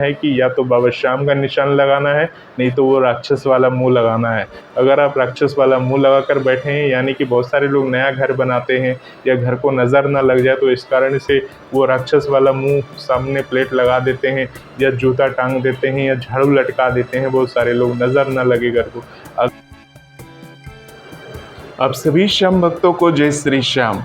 है कि या तो बाबा श्याम का निशान लगाना है, नहीं तो वो राक्षस वाला मुंह लगाना है। अगर आप राक्षस वाला मुंह लगा कर बैठे हैं, यानी कि बहुत सारे लोग नया घर बनाते हैं या घर को नज़र ना लग जाए, तो इस कारण से वो राक्षस वाला मुंह सामने प्लेट लगा देते हैं या जूता टांग देते हैं या झाड़ू लटका देते हैं। बहुत सारे लोग नज़र ना लगे घर को। आप सभी श्याम भक्तों को जय श्री श्याम।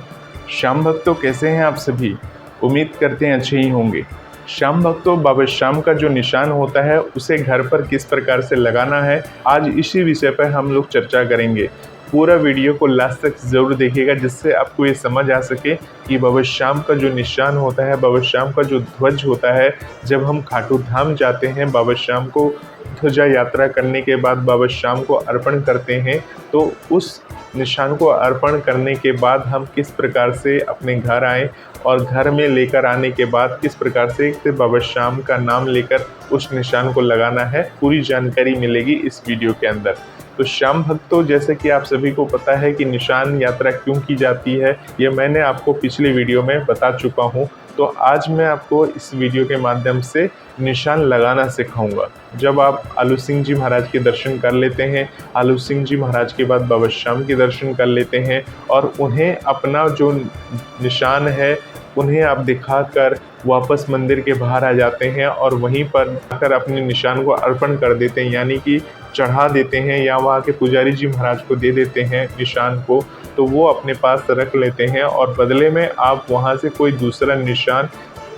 श्याम भक्तों कैसे हैं आप सभी? उम्मीद करते हैं अच्छे ही होंगे। श्याम भक्तों, बाबा श्याम का जो निशान होता है उसे घर पर किस प्रकार से लगाना है, आज इसी विषय पर हम लोग चर्चा करेंगे। पूरा वीडियो को लास्ट तक ज़रूर देखिएगा, जिससे आपको ये समझ आ सके कि बाबा श्याम का जो निशान होता है, बाबा श्याम का जो ध्वज होता है, जब हम खाटू धाम जाते हैं, बाबा श्याम को ध्वजा यात्रा करने के बाद बाबा श्याम को अर्पण करते हैं, तो उस निशान को अर्पण करने के बाद हम किस प्रकार से अपने घर आएँ और घर में लेकर आने के बाद किस प्रकार से बाबा श्याम का नाम लेकर उस निशान को लगाना है, पूरी जानकारी मिलेगी इस वीडियो के अंदर। तो श्याम भक्तों, जैसे कि आप सभी को पता है कि निशान यात्रा क्यों की जाती है, ये मैंने आपको पिछले वीडियो में बता चुका हूँ। तो आज मैं आपको इस वीडियो के माध्यम से निशान लगाना सिखाऊंगा। जब आप आलू सिंह जी महाराज के दर्शन कर लेते हैं, आलू सिंह जी महाराज के बाद बाबा श्याम के दर्शन कर लेते हैं और उन्हें अपना जो निशान है उन्हें आप दिखाकर वापस मंदिर के बाहर आ जाते हैं और वहीं पर आकर अपने निशान को अर्पण कर देते हैं, यानी कि चढ़ा देते हैं या वहाँ के पुजारी जी महाराज को दे देते हैं निशान को, तो वो अपने पास रख लेते हैं और बदले में आप वहाँ से कोई दूसरा निशान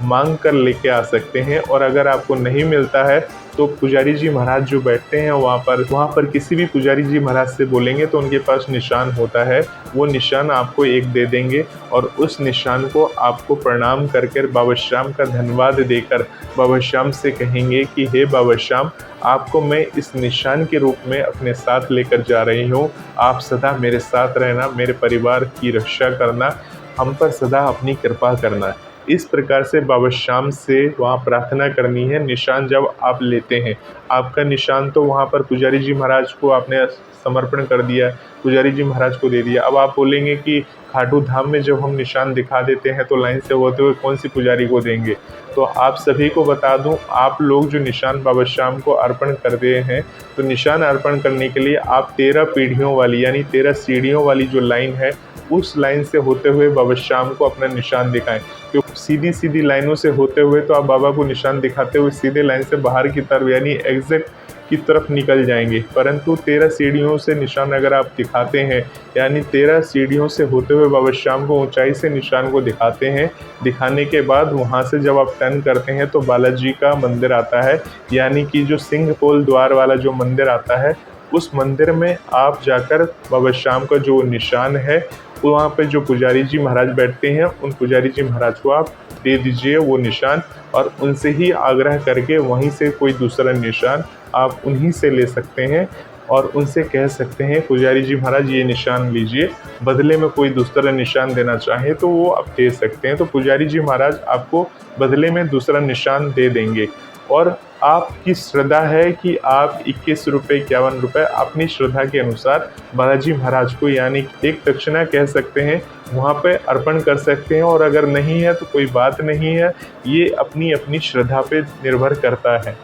मांग कर लेके आ सकते हैं। और अगर आपको नहीं मिलता है तो पुजारी जी महाराज जो बैठते हैं वहाँ पर किसी भी पुजारी जी महाराज से बोलेंगे तो उनके पास निशान होता है, वो निशान आपको एक दे देंगे और उस निशान को आपको प्रणाम कर बाबा श्याम का धन्यवाद देकर बाबा श्याम से कहेंगे कि हे बाबा श्याम, आपको मैं इस निशान के रूप में अपने साथ लेकर जा रही हूँ। आप सदा मेरे साथ रहना, मेरे परिवार की रक्षा करना, हम पर सदा अपनी कृपा करना। इस प्रकार से बाबा श्याम से वहाँ प्रार्थना करनी है। निशान जब आप लेते हैं, आपका निशान तो वहाँ पर पुजारी जी महाराज को आपने समर्पण कर दिया, पुजारी जी महाराज को दे दिया। अब आप बोलेंगे कि खाटू धाम में जब हम निशान दिखा देते हैं तो लाइन से होते हुए कौन सी पुजारी को देंगे? तो आप सभी को बता दूं, आप लोग जो निशान बाबा श्याम को अर्पण कर दे हैं, तो निशान अर्पण करने के लिए आप 13 पीढ़ियों वाली यानी 13 सीढ़ियों वाली जो लाइन है, उस लाइन से होते हुए बाबा श्याम को अपना निशान दिखाएं। क्योंकि सीधी सीधी लाइनों से होते हुए तो आप बाबा को निशान दिखाते हुए सीधे लाइन से बाहर की तरफ यानी एग्जिट की तरफ निकल जाएंगे, परंतु 13 सीढ़ियों से निशान अगर आप दिखाते हैं, यानी 13 सीढ़ियों से होते हुए बाबा श्याम को ऊंचाई से निशान को दिखाते हैं, दिखाने के बाद वहां से जब आप टर्न करते हैं तो बालाजी का मंदिर आता है, यानी कि जो सिंह पोल द्वार वाला जो मंदिर आता है, उस मंदिर में आप जाकर बाबा श्याम का जो निशान है वहाँ पे जो पुजारी जी महाराज बैठते हैं, उन पुजारी जी महाराज को आप दे दीजिए वो निशान और उनसे ही आग्रह करके वहीं से कोई दूसरा निशान आप उन्हीं से ले सकते हैं और उनसे कह सकते हैं पुजारी जी महाराज ये निशान लीजिए, बदले में कोई दूसरा निशान देना चाहे तो वो आप दे सकते हैं। तो पुजारी जी महाराज आपको बदले में दूसरा निशान दे देंगे और आपकी श्रद्धा है कि आप 21 रुपये 51 रुपये अपनी श्रद्धा के अनुसार बालाजी महाराज को यानी एक दक्षिणा कह सकते हैं, वहाँ पे अर्पण कर सकते हैं। और अगर नहीं है तो कोई बात नहीं है, ये अपनी अपनी श्रद्धा पे निर्भर करता है,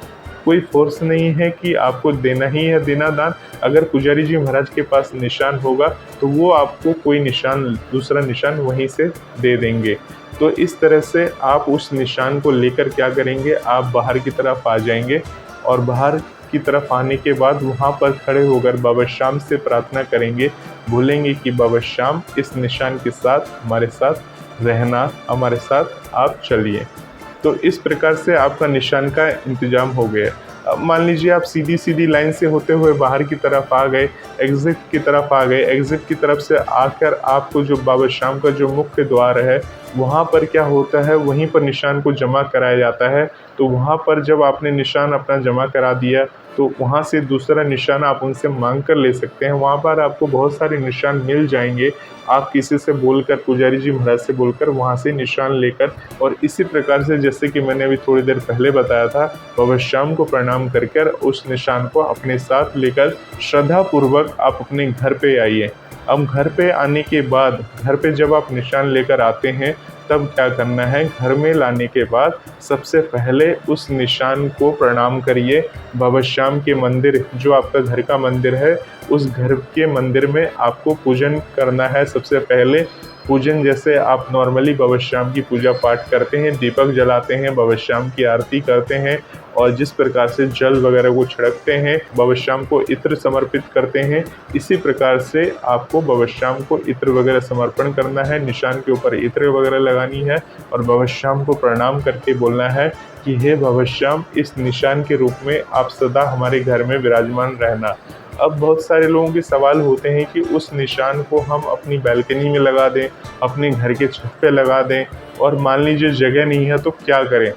कोई फोर्स नहीं है कि आपको देना ही है देना दान। अगर पुजारी जी महाराज के पास निशान होगा तो वो आपको कोई निशान दूसरा निशान वहीं से दे देंगे। तो इस तरह से आप उस निशान को लेकर क्या करेंगे, आप बाहर की तरफ आ जाएंगे और बाहर की तरफ आने के बाद वहाँ पर खड़े होकर बाबा श्याम से प्रार्थना करेंगे, बोलेंगे कि बाबा श्याम इस निशान के साथ हमारे साथ रहना, हमारे साथ आप चलिए। तो इस प्रकार से आपका निशान का इंतजाम हो गया। अब मान लीजिए आप सीधी सीधी लाइन से होते हुए बाहर की तरफ आ गए, एग्ज़िट की तरफ आ गए, एग्ज़िट की तरफ से आकर आपको जो बाबा श्याम का जो मुख्य द्वार है वहाँ पर क्या होता है, वहीं पर निशान को जमा कराया जाता है। तो वहाँ पर जब आपने निशान अपना जमा करा दिया तो वहाँ से दूसरा निशान आप उनसे मांग कर ले सकते हैं। वहाँ पर आपको बहुत सारे निशान मिल जाएंगे, आप किसी से बोलकर पुजारी जी महाराज से बोलकर वहाँ से निशान लेकर, और इसी प्रकार से जैसे कि मैंने अभी थोड़ी देर पहले बताया था, बाबा श्याम को प्रणाम करके उस निशान को अपने साथ लेकर श्रद्धापूर्वक आप अपने घर पे आइए। अब घर पे आने के बाद घर पे जब आप निशान लेकर आते हैं तब क्या करना है, घर में लाने के बाद सबसे पहले उस निशान को प्रणाम करिए। बाबा श्याम के मंदिर, जो आपका घर का मंदिर है, उस घर के मंदिर में आपको पूजन करना है। सबसे पहले पूजन जैसे आप नॉर्मली बाबा श्याम की पूजा पाठ करते हैं, दीपक जलाते हैं, बाबा श्याम की आरती करते हैं और जिस प्रकार से जल वगैरह को छिड़कते हैं, बाबा श्याम को इत्र समर्पित करते हैं, इसी प्रकार से आपको बाबा श्याम को इत्र वगैरह समर्पण करना है। निशान के ऊपर इत्र वगैरह लगानी है और बाबा श्याम को प्रणाम करके बोलना है कि हे बाबा श्याम, इस निशान के रूप में आप सदा हमारे घर में विराजमान रहना। अब बहुत सारे लोगों के सवाल होते हैं कि उस निशान को हम अपनी बालकनी में लगा दें, अपने घर के छत पे लगा दें और मान लीजिए जगह नहीं है तो क्या करें।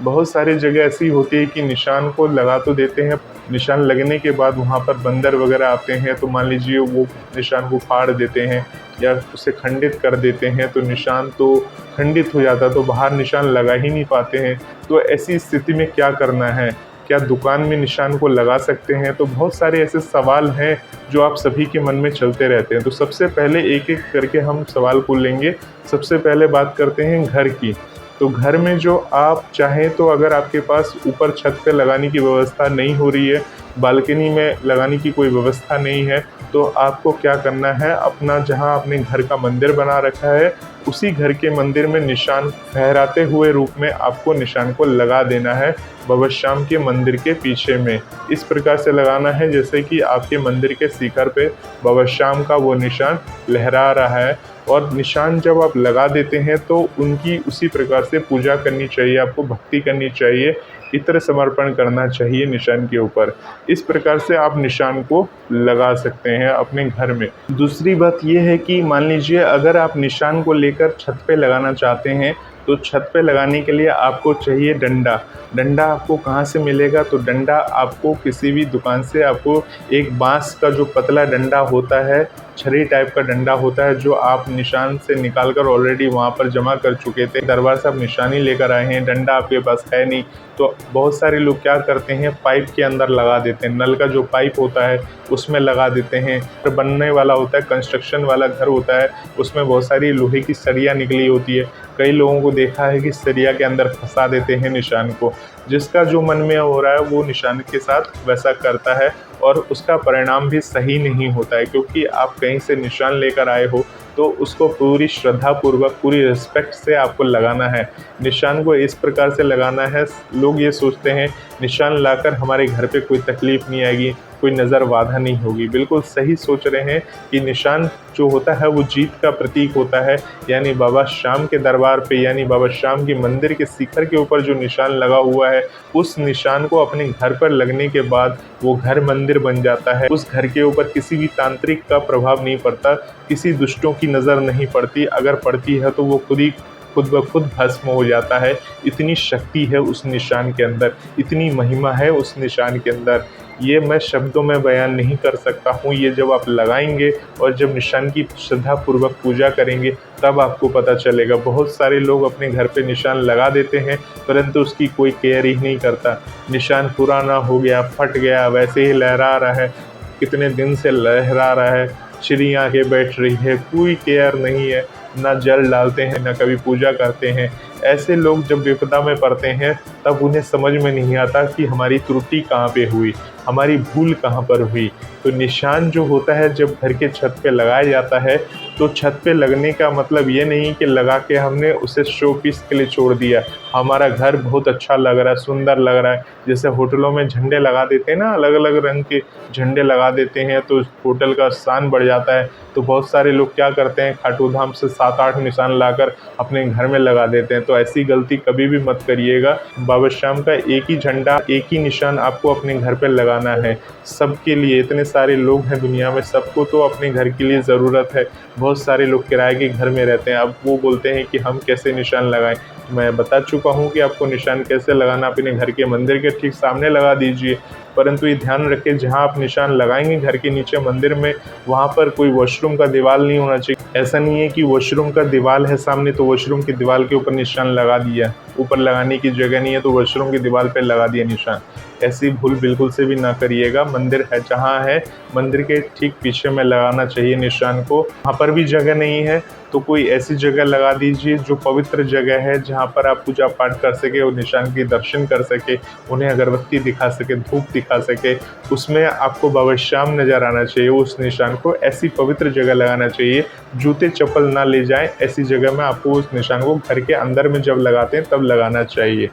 बहुत सारी जगह ऐसी होती है कि निशान को लगा तो देते हैं, निशान लगने के बाद वहाँ पर बंदर वगैरह आते हैं तो मान लीजिए वो निशान को फाड़ देते हैं या उसे खंडित कर देते हैं, तो निशान तो खंडित हो जाता है, तो बाहर निशान लगा ही नहीं पाते हैं। तो ऐसी स्थिति में क्या करना है, क्या दुकान में निशान को लगा सकते हैं? तो बहुत सारे ऐसे सवाल हैं जो आप सभी के मन में चलते रहते हैं। तो सबसे पहले एक एक करके हम सवाल को लेंगे। सबसे पहले बात करते हैं घर की। तो घर में जो आप चाहें, तो अगर आपके पास ऊपर छत पे लगाने की व्यवस्था नहीं हो रही है, बालकनी में लगाने की कोई व्यवस्था नहीं है, तो आपको क्या करना है, अपना जहां आपने घर का मंदिर बना रखा है उसी घर के मंदिर में निशान फहराते हुए रूप में आपको निशान को लगा देना है बाबा श्याम के मंदिर के पीछे में। इस प्रकार से लगाना है जैसे कि आपके मंदिर के शिखर पे बाबा श्याम का वो निशान लहरा रहा है। और निशान जब आप लगा देते हैं तो उनकी उसी प्रकार से पूजा करनी चाहिए, आपको भक्ति करनी चाहिए, इत्र समर्पण करना चाहिए निशान के ऊपर। इस प्रकार से आप निशान को लगा सकते हैं अपने घर में। दूसरी बात ये है कि मान लीजिए अगर आप निशान को लेकर छत पे लगाना चाहते हैं, तो छत पे लगाने के लिए आपको चाहिए डंडा। डंडा आपको कहाँ से मिलेगा? तो डंडा आपको किसी भी दुकान से, आपको एक बांस का जो पतला डंडा होता है, छड़ी टाइप का डंडा होता है, जो आप निशान से निकाल कर ऑलरेडी वहाँ पर जमा कर चुके थे, दरबार से आप निशानी लेकर आए हैं, डंडा आपके पास है नहीं, तो बहुत सारे लोग क्या करते हैं, पाइप के अंदर लगा देते हैं। नल का जो पाइप होता है उसमें लगा देते हैं। बनने वाला होता है, कंस्ट्रक्शन वाला घर होता है, उसमें बहुत सारी लोहे की सरिया निकली होती है। कई लोगों को देखा है कि सरिया के अंदर फंसा देते हैं निशान को। जिसका जो मन में हो रहा है वो निशान के साथ वैसा करता है और उसका परिणाम भी सही नहीं होता है, क्योंकि आप कहीं से निशान लेकर आए हो तो उसको पूरी श्रद्धा पूर्वक, पूरी रिस्पेक्ट से आपको लगाना है। निशान को इस प्रकार से लगाना है, लोग ये सोचते हैं निशान लाकर हमारे घर पे कोई तकलीफ़ नहीं आएगी, कोई नज़र बाधा नहीं होगी। बिल्कुल सही सोच रहे हैं कि निशान जो होता है वो जीत का प्रतीक होता है। यानी बाबा श्याम के दरबार पे, यानी बाबा श्याम के मंदिर के शिखर के ऊपर जो निशान लगा हुआ है, उस निशान को अपने घर पर लगने के बाद वो घर मंदिर बन जाता है। उस घर के ऊपर किसी भी तांत्रिक का प्रभाव नहीं पड़ता, किसी दुष्टों की नज़र नहीं पड़ती, अगर पड़ती है तो वो खुद ब खुद भस्म हो जाता है। इतनी शक्ति है उस निशान के अंदर, इतनी महिमा है उस निशान के अंदर, ये मैं शब्दों में बयान नहीं कर सकता हूँ। ये जब आप लगाएंगे और जब निशान की श्रद्धापूर्वक पूजा करेंगे तब आपको पता चलेगा। बहुत सारे लोग अपने घर पे निशान लगा देते हैं परंतु उसकी कोई केयर ही नहीं करता। निशान पुराना हो गया, फट गया, वैसे ही लहरा रहा है, कितने दिन से लहरा रहा है, चिड़िया आके बैठ रही है, कोई केयर नहीं है, ना जल डालते हैं, ना कभी पूजा करते हैं। ऐसे लोग जब विपदा में पड़ते हैं तब उन्हें समझ में नहीं आता कि हमारी त्रुटि कहाँ पे हुई, हमारी भूल कहाँ पर हुई। तो निशान जो होता है जब घर के छत पे लगाया जाता है, तो छत पे लगने का मतलब ये नहीं कि लगा के हमने उसे शो पीस के लिए छोड़ दिया, हमारा घर बहुत अच्छा लग रहा है, सुंदर लग रहा है। जैसे होटलों में झंडे लगा देते हैं ना, अलग अलग रंग के झंडे लगा देते हैं तो होटल का शान बढ़ जाता है। तो बहुत सारे लोग क्या करते हैं, खाटू धाम से 7-8 निशान लाकर अपने घर में लगा देते हैं। तो ऐसी गलती कभी भी मत करिएगा। बाबा श्याम का एक ही झंडा, एक ही निशान आपको अपने घर पे लगाना है, सबके लिए। इतने सारे लोग हैं दुनिया में, सबको तो अपने घर के लिए ज़रूरत है। बहुत सारे लोग किराए के घर में रहते हैं, अब वो बोलते हैं कि हम कैसे निशान लगाएं। मैं बता चुका हूं कि आपको निशान कैसे लगाना, अपने घर के मंदिर के ठीक सामने लगा दीजिए। परंतु ये ध्यान रखें जहाँ आप निशान लगाएंगे घर के नीचे मंदिर में, वहाँ पर कोई वॉशरूम का दीवार नहीं होना चाहिए। ऐसा नहीं है कि वॉशरूम का दीवार है सामने तो वॉशरूम की दीवार के ऊपर निशान लगा दिया, ऊपर लगाने की जगह नहीं है तो वॉशरूम की दीवार पर लगा दिया निशान। ऐसी भूल बिल्कुल से भी ना करिएगा। मंदिर है जहाँ है, मंदिर के ठीक पीछे में लगाना चाहिए निशान को। वहाँ पर भी जगह नहीं है तो कोई ऐसी जगह लगा दीजिए जो पवित्र जगह है, जहाँ पर आप पूजा पाठ कर सके और निशान के दर्शन कर सके, उन्हें अगरबत्ती दिखा सके, धूप दिखा सके, उसमें आपको बाबा श्याम नज़र आना चाहिए। उस निशान को ऐसी पवित्र जगह लगाना चाहिए, जूते चप्पल ना ले जाएं, ऐसी जगह में आपको उस निशान को घर के अंदर में जब लगाते हैं तब लगाना चाहिए।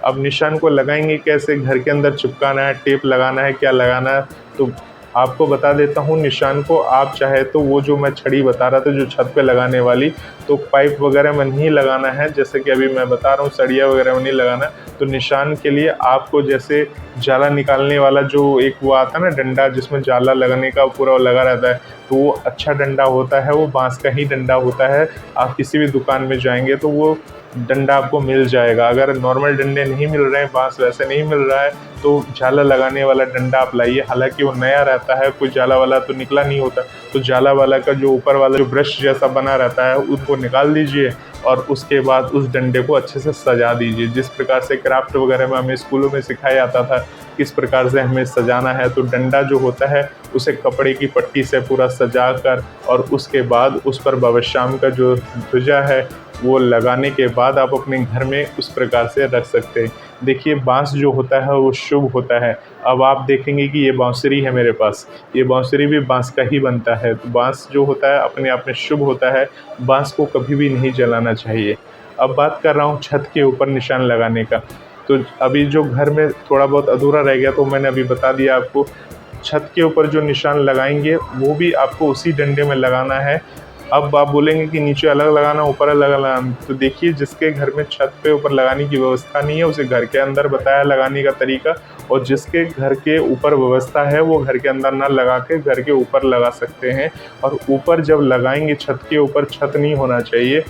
अब निशान को लगाएंगे कैसे, घर के अंदर चिपकाना है, टेप लगाना है, क्या लगाना है, तो आपको बता देता हूँ। निशान को आप चाहे तो वो जो मैं छड़ी बता रहा था जो छत पे लगाने वाली, तो पाइप वगैरह में नहीं लगाना है, जैसे कि अभी मैं बता रहा हूँ सरिया वगैरह में नहीं लगाना। तो निशान के लिए आपको जैसे जाला निकालने वाला जो एक वो आता है ना डंडा, जिसमें जाला लगने का पूरा लगा रहता है, तो वो अच्छा डंडा होता है, वो बांस का ही डंडा होता है। आप किसी भी दुकान में जाएंगे तो वो डंडा आपको मिल जाएगा। अगर नॉर्मल डंडे नहीं मिल रहे हैं, बांस वैसे नहीं मिल रहा है, तो जाला लगाने वाला डंडा आप लाइए। हालांकि वो नया रहता है, कोई जाला वाला तो निकला नहीं होता, तो जाला वाला का जो ऊपर वाला जो ब्रश जैसा बना रहता है उसको निकाल दीजिए और उसके बाद उस डंडे को अच्छे से सजा दीजिए। जिस प्रकार से क्राफ्ट वगैरह में हमें स्कूलों में सिखाया जाता था किस प्रकार से हमें सजाना है, तो डंडा जो होता है उसे कपड़े की पट्टी से पूरा सजा कर और उसके बाद उस पर बाबा श्याम का जो ध्वजा है वो लगाने के बाद आप अपने घर में उस प्रकार से रख सकते हैं। देखिए बांस जो होता है वो शुभ होता है। अब आप देखेंगे कि ये बांसुरी है मेरे पास, ये बांसुरी भी बांस का ही बनता है। तो बांस जो होता है अपने आप में शुभ होता है, बांस को कभी भी नहीं जलाना चाहिए। अब बात कर रहा हूँ छत के ऊपर निशान लगाने का। तो अभी जो घर में थोड़ा बहुत अधूरा रह गया तो मैंने अभी बता दिया आपको। छत के ऊपर जो निशान लगाएंगे वो भी आपको उसी डंडे में लगाना है। अब आप बोलेंगे कि नीचे अलग लगाना, ऊपर अलग लगाना, तो देखिए जिसके घर में छत पे ऊपर लगाने की व्यवस्था नहीं है उसे घर के अंदर बताया लगाने का तरीका, और जिसके घर के ऊपर व्यवस्था है वो घर के अंदर ना लगा के घर के ऊपर लगा सकते हैं। और ऊपर जब लगाएंगे छत के ऊपर, छत नहीं होना चाहिए।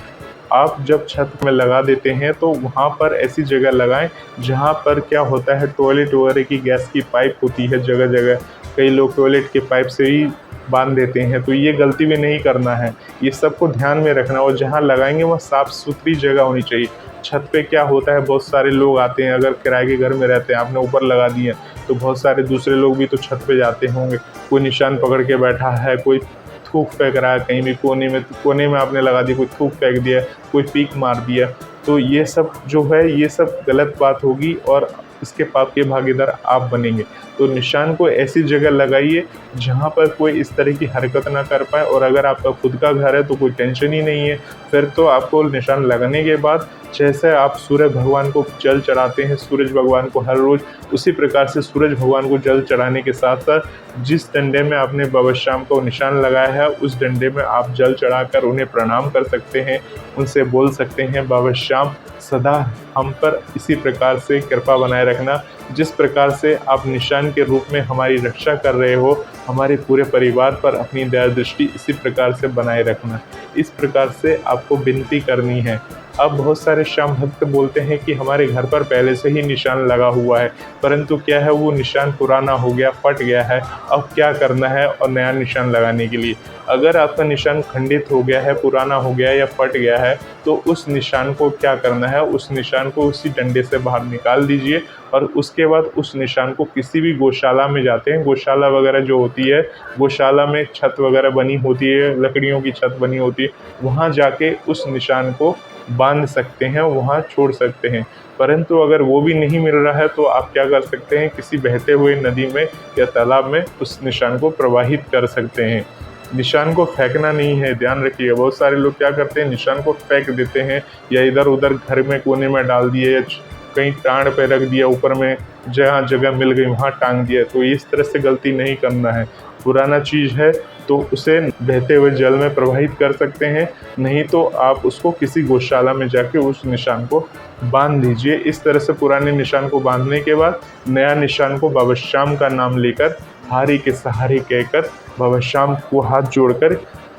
आप जब छत में लगा देते हैं तो वहाँ पर ऐसी जगह लगाएं जहाँ पर क्या होता है टॉयलेट वगैरह की गैस की पाइप होती है जगह जगह, कई लोग टॉयलेट के पाइप से ही बांध देते हैं, तो ये गलती भी नहीं करना है। ये सबको ध्यान में रखना, और जहाँ लगाएंगे वह साफ़ सुथरी जगह होनी चाहिए। छत पे क्या होता है, बहुत सारे लोग आते हैं, अगर किराए के घर में रहते हैं, आपने ऊपर लगा दिए तो बहुत सारे दूसरे लोग भी तो छत पे जाते होंगे, कोई निशान पकड़ के बैठा है, कोई थूक फेंक रहा है कहीं भी कोने में आपने लगा दी, कोई थूक फेंक दिया, कोई पीक मार दिया, तो ये सब जो है ये सब गलत बात होगी और इसके पाप के भागीदार आप बनेंगे। तो निशान को ऐसी जगह लगाइए जहाँ पर कोई इस तरह की हरकत ना कर पाए, और अगर आपका खुद का घर है तो कोई टेंशन ही नहीं है। फिर तो आपको निशान लगाने के बाद जैसे आप सूर्य भगवान को जल चढ़ाते हैं, सूरज भगवान को हर रोज़, उसी प्रकार से सूरज भगवान को जल चढ़ाने के साथ साथ जिस डंडे में आपने बाबा श्याम को निशान लगाया है उस डंडे में आप जल चढ़ाकर उन्हें प्रणाम कर सकते हैं, उनसे बोल सकते हैं बाबा श्याम सदा हम पर इसी प्रकार से कृपा बनाए रखना, जिस प्रकार से आप निशान के रूप में हमारी रक्षा कर रहे हो, हमारे पूरे परिवार पर अपनी दया दृष्टि इसी प्रकार से बनाए रखना। इस प्रकार से आपको विनती करनी है। अब बहुत सारे श्याम भक्त बोलते हैं कि हमारे घर पर पहले से ही निशान लगा हुआ है, परंतु क्या है वो निशान पुराना हो गया, फट गया है, अब क्या करना है और नया निशान लगाने के लिए। अगर आपका निशान खंडित हो गया है, पुराना हो गया है या फट गया है, तो उस निशान को क्या करना है, उस निशान को उसी डंडे से बाहर निकाल दीजिए और उसके बाद उस निशान को किसी भी गौशाला में जाते हैं, गौशाला वगैरह जो होती है, गौशाला में छत वगैरह बनी होती है, लकड़ियों की छत बनी होती है, वहाँ जाके उस निशान को बांध सकते हैं, वहाँ छोड़ सकते हैं। परंतु अगर वो भी नहीं मिल रहा है तो आप क्या कर सकते हैं, किसी बहते हुए नदी में या तालाब में उस निशान को प्रवाहित कर सकते हैं। निशान को फेंकना नहीं है, ध्यान रखिएगा। बहुत सारे लोग क्या करते हैं, निशान को फेंक देते हैं या इधर उधर घर में कोने में डाल दिए या कहीं टांड पे रख दिया, ऊपर में जहाँ जगह मिल गई वहाँ टांग दिया, तो इस तरह से गलती नहीं करना है। पुराना चीज़ है तो उसे बहते हुए जल में प्रवाहित कर सकते हैं, नहीं तो आप उसको किसी गौशाला में जाके उस निशान को बांध दीजिए। इस तरह से पुराने निशान को बांधने के बाद नया निशान को बाबा श्याम का नाम लेकर, हारी के सहारे कहकर, बाबा श्याम को हाथ जोड़कर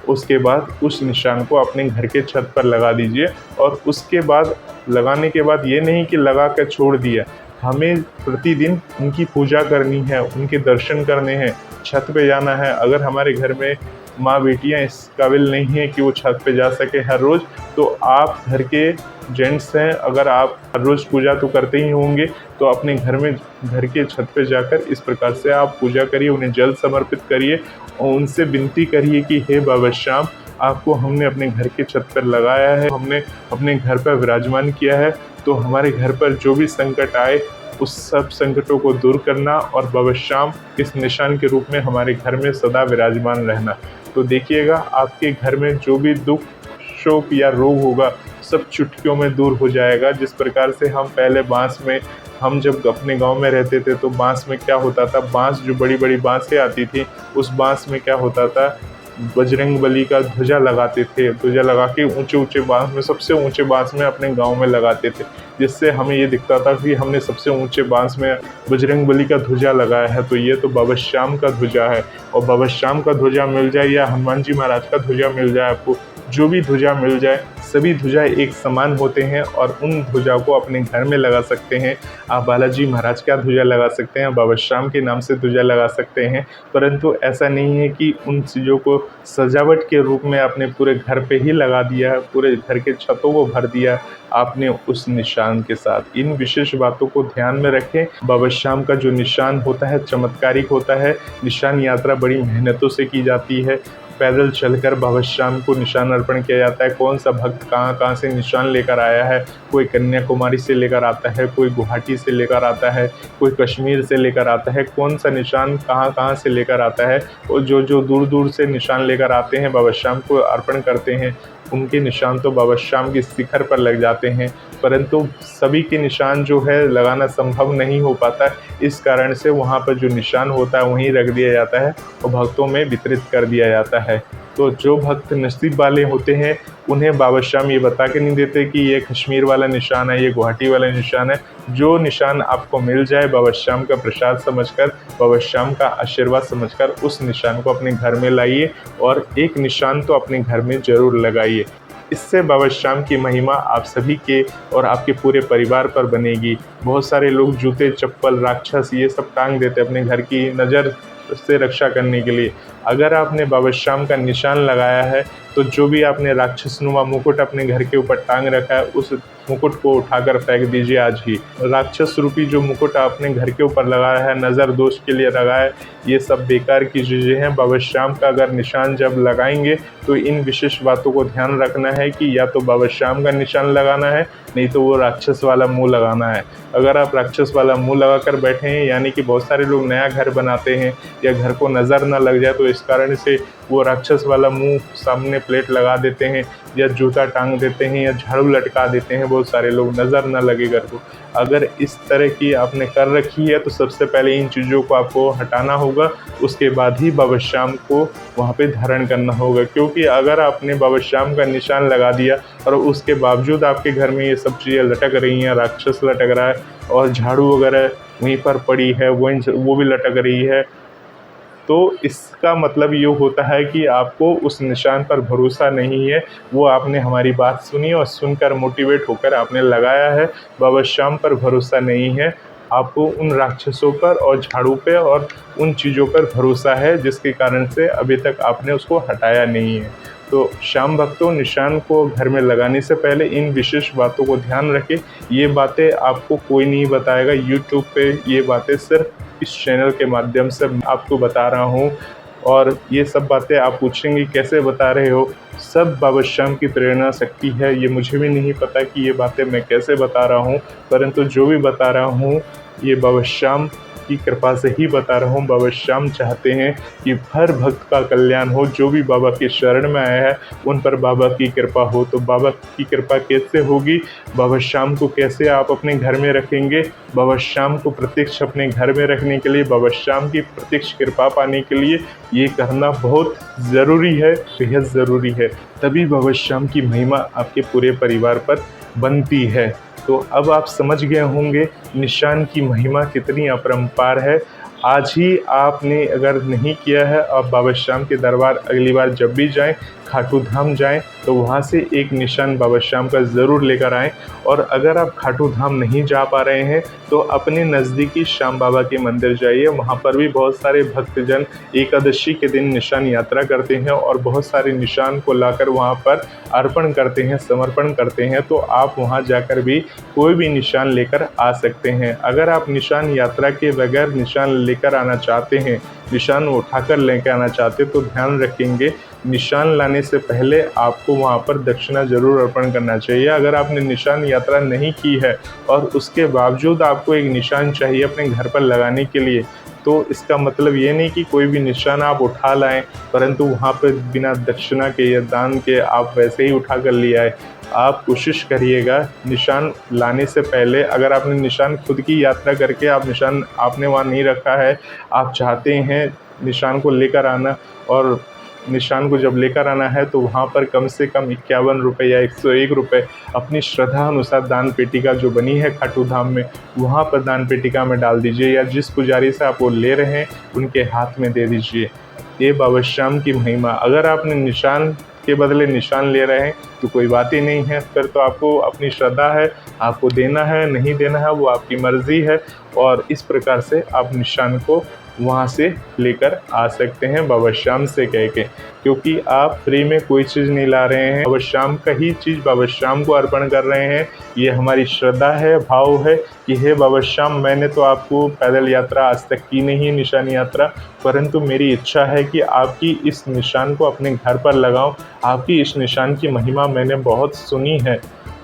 उसके बाद उस निशान को अपने घर के छत पर लगा दीजिए। और उसके बाद लगाने के बाद ये नहीं कि लगा कर छोड़ दिया, हमें प्रतिदिन उनकी पूजा करनी है, उनके दर्शन करने हैं, छत पे जाना है। अगर हमारे घर में माँ बेटियाँ इस काबिल नहीं हैं कि वो छत पे जा सके हर रोज़, तो आप घर के जेंट्स हैं, अगर आप हर रोज़ पूजा तो करते ही होंगे, तो अपने घर के छत पे जाकर इस प्रकार से आप पूजा करिए, उन्हें जल समर्पित करिए और उनसे विनती करिए कि हे बाबा श्याम, आपको हमने अपने घर के छत पर लगाया है, हमने अपने घर पर विराजमान किया है, तो हमारे घर पर जो भी संकट आए उस सब संकटों को दूर करना और बाबा श्याम इस निशान के रूप में हमारे घर में सदा विराजमान रहना। तो देखिएगा आपके घर में जो भी दुख, शोक या रोग होगा सब चुटकियों में दूर हो जाएगा। जिस प्रकार से हम पहले हम जब अपने गांव में रहते थे तो बांस में क्या होता था, बांस जो बड़ी बड़ी बांसें आती थी, उस बांस में क्या होता था, बजरंगबली का ध्वजा लगाते थे। ध्वजा लगा के ऊंचे ऊंचे बांस में, सबसे ऊंचे बांस में अपने गांव में लगाते थे, जिससे हमें ये दिखता था कि हमने सबसे ऊंचे बांस में बजरंगबली का ध्वजा लगाया है, तो ये तो बाबा श्याम का ध्वजा है। और बाबा श्याम का ध्वजा मिल जाए या हनुमान जी महाराज का ध्वजा मिल जाए, आपको जो भी ध्वजा मिल जाए, सभी ध्वजा एक समान होते हैं और उन ध्वजा को अपने घर में लगा सकते हैं। आप बालाजी महाराज का ध्वजा लगा सकते हैं, बाबा श्याम के नाम से ध्वजा लगा सकते हैं, परंतु ऐसा नहीं है कि उन चीज़ों को सजावट के रूप में आपने पूरे घर पे ही लगा दिया, पूरे घर के छतों को भर दिया आपने उस निशान के साथ। इन विशेष बातों को ध्यान में रखें। बाबा श्याम का जो निशान होता है चमत्कारिक होता है। निशान यात्रा बड़ी मेहनतों से की जाती है, पैदल चलकर बाबा श्याम को निशान अर्पण किया जाता है। कौन सा भक्त कहाँ कहाँ से निशान लेकर आया है, कोई कन्याकुमारी से लेकर आता है, कोई गुवाहाटी से लेकर आता है, कोई कश्मीर से लेकर आता है, कौन सा निशान कहाँ कहाँ से लेकर आता है। और जो जो दूर दूर से निशान लेकर आते हैं बाबा श्याम को अर्पण करते हैं, उनके निशान तो बाबा श्याम की शिखर पर लग जाते हैं, परंतु सभी के निशान जो है लगाना संभव नहीं हो पाता। इस कारण से वहाँ पर जो निशान होता है वहीं रख दिया जाता है और भक्तों में वितरित कर दिया जाता है। तो जो भक्त नसीब वाले होते हैं उन्हें बाबा श्याम ये बता के नहीं देते कि ये कश्मीर वाला निशान है, ये गुवाहाटी वाला निशान है। जो निशान आपको मिल जाए बाबा श्याम का प्रसाद समझकर, बाबा श्याम का आशीर्वाद समझकर उस निशान को अपने घर में लाइए और एक निशान तो अपने घर में ज़रूर लगाइए। इससे बाबा श्याम की महिमा आप सभी के और आपके पूरे परिवार पर बनेगी। बहुत सारे लोग जूते, चप्पल, राक्षस ये सब टांग देते अपने घर की नज़र से रक्षा करने के लिए। अगर आपने बाबा श्याम का निशान लगाया है तो जो भी आपने राक्षसनुमा मुकुट अपने घर के ऊपर टांग रखा है उस मुकुट को उठाकर फेंक दीजिए आज ही। राक्षस रूपी जो मुकुट आपने घर के ऊपर लगाया है, नज़र दोष के लिए लगाया है, ये सब बेकार की चीज़ें हैं। बाबा श्याम का अगर निशान जब लगाएंगे तो इन विशेष बातों को ध्यान रखना है कि या तो बाबा श्याम का निशान लगाना है, नहीं तो वो राक्षस वाला मुँह लगाना है। अगर आप राक्षस वाला मुँह लगा कर बैठे हैं, यानी कि बहुत सारे लोग नया घर बनाते हैं या घर को नज़र न लग जाए, तो इस कारण से वो राक्षस वाला मुंह सामने प्लेट लगा देते हैं या जूता टांग देते हैं या झाड़ू लटका देते हैं, बहुत सारे लोग, नज़र न लगे घर को। अगर इस तरह की आपने कर रखी है तो सबसे पहले इन चीज़ों को आपको हटाना होगा, उसके बाद ही बाबा श्याम को वहाँ पे धारण करना होगा। क्योंकि अगर आपने बाबा श्याम का निशान लगा दिया और उसके बावजूद आपके घर में ये सब चीज़ें लटक रही हैं, राक्षस लटक रहा है और झाड़ू वगैरह वहीं पर पड़ी है, वो भी लटक रही है, तो इसका मतलब ये होता है कि आपको उस निशान पर भरोसा नहीं है। वो आपने हमारी बात सुनी और सुनकर मोटिवेट होकर आपने लगाया है, बाबा श्याम पर भरोसा नहीं है। आपको उन राक्षसों पर और झाड़ू पे और उन चीज़ों पर भरोसा है, जिसके कारण से अभी तक आपने उसको हटाया नहीं है। तो श्याम भक्तों, निशान को घर में लगाने से पहले इन विशेष बातों को ध्यान रखें। ये बातें आपको कोई नहीं बताएगा। यूट्यूब पे ये बातें सिर्फ इस चैनल के माध्यम से आपको बता रहा हूँ, और ये सब बातें आप पूछेंगे कैसे बता रहे हो, सब बाबा श्याम की प्रेरणा शक्ति है। ये मुझे भी नहीं पता कि ये बातें मैं कैसे बता रहा हूँ, परंतु जो भी बता रहा हूँ ये बाबा श्याम की कृपा से ही बता रहा हूँ। बाबा श्याम चाहते हैं कि हर भक्त का कल्याण हो, जो भी बाबा की शरण में आया है उन पर बाबा की कृपा हो। तो बाबा की कृपा कैसे होगी, बाबा श्याम को कैसे आप अपने घर में रखेंगे, बाबा श्याम को प्रत्यक्ष अपने घर में रखने के लिए, बाबा श्याम की प्रत्यक्ष कृपा पाने के लिए ये करना बहुत ज़रूरी है, बेहद ज़रूरी है। तभी बाबा श्याम की महिमा आपके पूरे परिवार पर बनती है। तो अब आप समझ गए होंगे निशान की महिमा कितनी अपरंपार है। आज ही आपने अगर नहीं किया है, आप बाबा श्याम के दरबार अगली बार जब भी जाएं, खाटू धाम जाएं, तो वहाँ से एक निशान बाबा श्याम का ज़रूर लेकर आएँ। और अगर आप खाटू धाम नहीं जा पा रहे हैं तो अपने नज़दीकी श्याम बाबा के मंदिर जाइए। वहाँ पर भी बहुत सारे भक्तजन एकादशी के दिन निशान यात्रा करते हैं और बहुत सारे निशान को लाकर वहाँ पर अर्पण करते हैं, समर्पण करते हैं। तो आप वहाँ जाकर भी कोई भी निशान लेकर आ सकते हैं। अगर आप निशान यात्रा के बगैर निशान लेकर आना चाहते हैं, निशान उठाकर लेकर आना चाहते, तो ध्यान रखेंगे निशान लाने से पहले आपको वहाँ पर दक्षिणा ज़रूर अर्पण करना चाहिए। अगर आपने निशान यात्रा नहीं की है और उसके बावजूद आपको एक निशान चाहिए अपने घर पर लगाने के लिए, तो इसका मतलब ये नहीं कि कोई भी निशान आप उठा लाएं, परंतु वहाँ पर बिना दक्षिणा के या दान के आप वैसे ही उठा कर ले आए। आप कोशिश करिएगा निशान लाने से पहले, अगर आपने निशान खुद की यात्रा करके आप निशान आपने वहाँ नहीं रखा है, आप चाहते हैं निशान को लेकर आना, और निशान को जब लेकर आना है तो वहाँ पर कम से कम 51 रुपये या 101 रुपये अपनी श्रद्धा अनुसार दान पेटिका जो बनी है खाटू धाम में, वहाँ पर दान पेटिका में डाल दीजिए, या जिस पुजारी से आप वो ले रहे हैं उनके हाथ में दे दीजिए। ये बाबा श्याम की महिमा। अगर आपने निशान के बदले निशान ले रहे हैं तो कोई बात ही नहीं है, फिर तो आपको अपनी श्रद्धा है, आपको देना है नहीं देना है वो आपकी मर्ज़ी है। और इस प्रकार से आप निशान को वहाँ से लेकर आ सकते हैं बाबा श्याम से कह के, क्योंकि आप फ्री में कोई चीज़ नहीं ला रहे हैं, बाबा श्याम का ही चीज़ बाबा श्याम को अर्पण कर रहे हैं। ये हमारी श्रद्धा है, भाव है कि हे बाबा श्याम, मैंने तो आपको पैदल यात्रा आज तक की नहीं है, निशान यात्रा, परंतु मेरी इच्छा है कि आपकी इस निशान को अपने घर पर लगाऊं। आपकी इस निशान की महिमा मैंने बहुत सुनी है,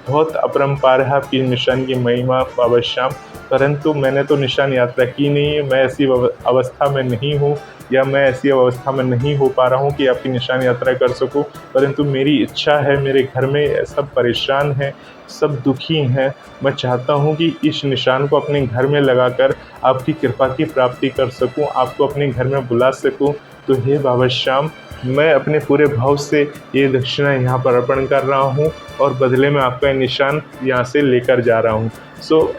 बहुत अपरंपार है आपकी निशान की महिमा बाबा श्याम, परंतु मैंने तो निशान यात्रा की नहीं है। मैं ऐसी अवस्था में नहीं हूँ, या मैं ऐसी अवस्था में नहीं हो पा रहा हूँ कि आपकी निशान यात्रा कर सकूँ, परंतु मेरी इच्छा है। मेरे घर में सब परेशान हैं, सब दुखी हैं। मैं चाहता हूँ कि इस निशान को अपने घर में लगाकर आपकी कृपा की प्राप्ति कर सकूँ, आपको अपने घर में बुला सकूँ। तो हे बाबा श्याम, मैं अपने पूरे भाव से ये दक्षिणा यहाँ पर अर्पण कर रहा हूँ और बदले में आपका निशान यहाँ से लेकर जा रहा हूँ।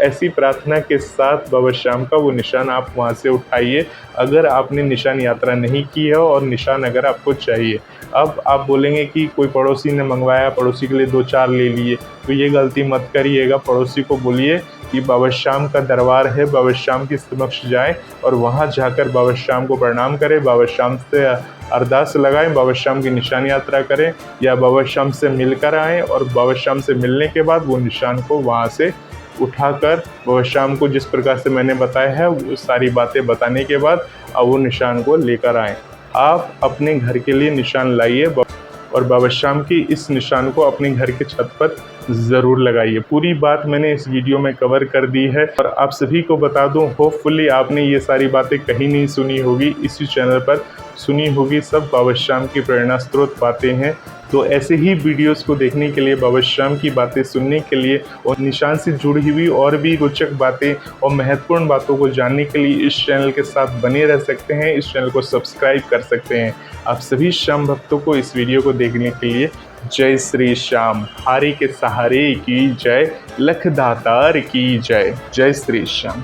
ऐसी प्रार्थना के साथ बाबा श्याम का वो निशान आप वहाँ से उठाइए, अगर आपने निशान यात्रा नहीं की है और निशान अगर आपको चाहिए। अब आप बोलेंगे कि कोई पड़ोसी ने मंगवाया, पड़ोसी के लिए 2-4 ले लिए, तो ये गलती मत करिएगा। पड़ोसी को बोलिए कि बाबा श्याम का दरबार है, बाबा श्याम के समक्ष जाएं और वहाँ जाकर बाबा श्याम को प्रणाम करें, बाबा श्याम से अरदास लगाएं, बाबा श्याम की निशान यात्रा करें, या बाबा श्याम से मिलकर आएँ और बाबा श्याम से मिलने के बाद वो निशान को वहाँ से उठाकर बाबा श्याम को जिस प्रकार से मैंने बताया है वो सारी बातें बताने के बाद अब वो निशान को लेकर आएँ। आप अपने घर के लिए निशान लाइए और बाबा श्याम की इस निशान को अपने घर के छत पर ज़रूर लगाइए। पूरी बात मैंने इस वीडियो में कवर कर दी है और आप सभी को बता दूं, होपफुली आपने ये सारी बातें कहीं नहीं सुनी होगी, इसी चैनल पर सुनी होगी। सब बाबा श्याम की प्रेरणा स्रोत बातें हैं। तो ऐसे ही वीडियोस को देखने के लिए, बाबा श्याम की बातें सुनने के लिए और निशान से जुड़ी हुई और भी रोचक बातें और महत्वपूर्ण बातों को जानने के लिए इस चैनल के साथ बने रह सकते हैं। इस चैनल को सब्सक्राइब कर सकते हैं। आप सभी श्याम भक्तों को इस वीडियो को देखने के लिए जय श्री श्याम। हारी के सहारे की जय, लख दातार की जय। जय श्री श्याम।